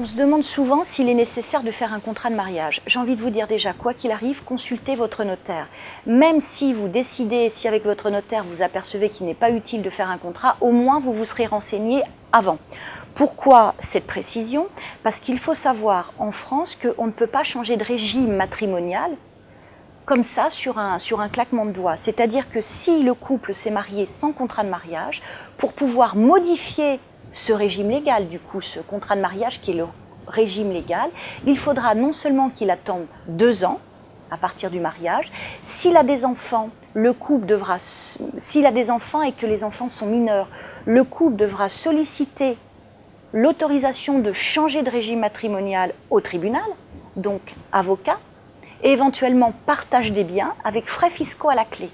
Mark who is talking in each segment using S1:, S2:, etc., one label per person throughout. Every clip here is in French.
S1: On se demande souvent s'il est nécessaire de faire un contrat de mariage. J'ai envie de vous dire déjà, quoi qu'il arrive, consultez votre notaire. Même si vous décidez, si avec votre notaire vous apercevez qu'il n'est pas utile de faire un contrat, au moins vous vous serez renseigné avant. Pourquoi cette précision? Parce qu'il faut savoir en France qu'on ne peut pas changer de régime matrimonial comme ça sur un claquement de doigts. C'est-à-dire que si le couple s'est marié sans contrat de mariage, pour pouvoir modifier ce régime légal, du coup, ce contrat de mariage qui est le régime légal, il faudra non seulement qu'il attende 2 ans à partir du mariage, s'il a des enfants, le couple devra, s'il a des enfants et que les enfants sont mineurs, le couple devra solliciter l'autorisation de changer de régime matrimonial au tribunal, donc avocat, et éventuellement partage des biens avec frais fiscaux à la clé.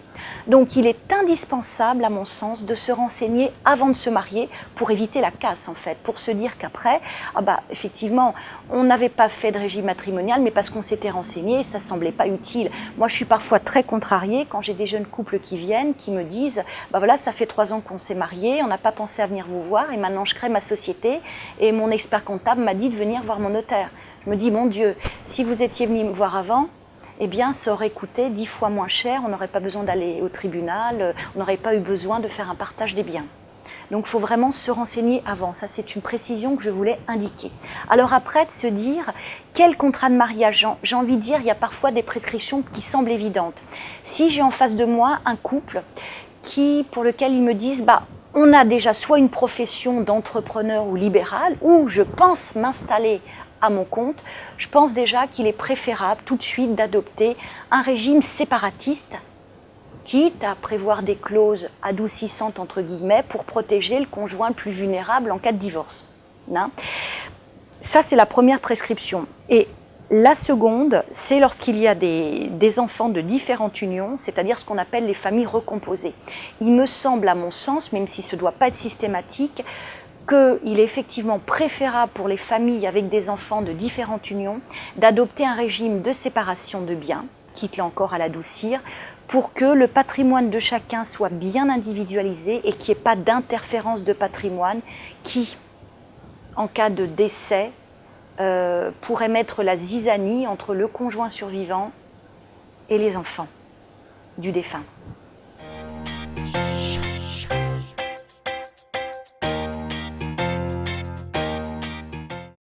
S1: Donc il est indispensable, à mon sens, de se renseigner avant de se marier pour éviter la casse en fait, pour se dire qu'après, ah bah effectivement, on n'avait pas fait de régime matrimonial, mais parce qu'on s'était renseigné, ça ne semblait pas utile. Moi je suis parfois très contrariée quand j'ai des jeunes couples qui viennent, qui me disent, bah voilà, ça fait 3 ans qu'on s'est mariés, on n'a pas pensé à venir vous voir, et maintenant je crée ma société, et mon expert comptable m'a dit de venir voir mon notaire. Je me dis, mon Dieu, si vous étiez venu me voir avant, eh bien, ça aurait coûté 10 fois moins cher, on n'aurait pas besoin d'aller au tribunal, on n'aurait pas eu besoin de faire un partage des biens. Donc, il faut vraiment se renseigner avant. Ça, c'est une précision que je voulais indiquer. Alors après, de se dire, quel contrat de mariage? J'ai envie de dire, il y a parfois des prescriptions qui semblent évidentes. Si j'ai en face de moi un couple pour lequel ils me disent, bah, on a déjà soit une profession d'entrepreneur ou libéral, ou je pense m'installer à mon compte, je pense déjà qu'il est préférable tout de suite d'adopter un régime séparatiste, quitte à prévoir des clauses adoucissantes entre guillemets pour protéger le conjoint le plus vulnérable en cas de divorce. Ça, c'est la première prescription. Et la seconde, c'est lorsqu'il y a des enfants de différentes unions, c'est-à-dire ce qu'on appelle les familles recomposées. Il me semble, à mon sens, même si ce ne doit pas être systématique, qu'il est effectivement préférable pour les familles avec des enfants de différentes unions d'adopter un régime de séparation de biens, quitte là encore à l'adoucir, pour que le patrimoine de chacun soit bien individualisé et qu'il n'y ait pas d'interférence de patrimoine qui, en cas de décès, pourrait mettre la zizanie entre le conjoint survivant et les enfants du défunt.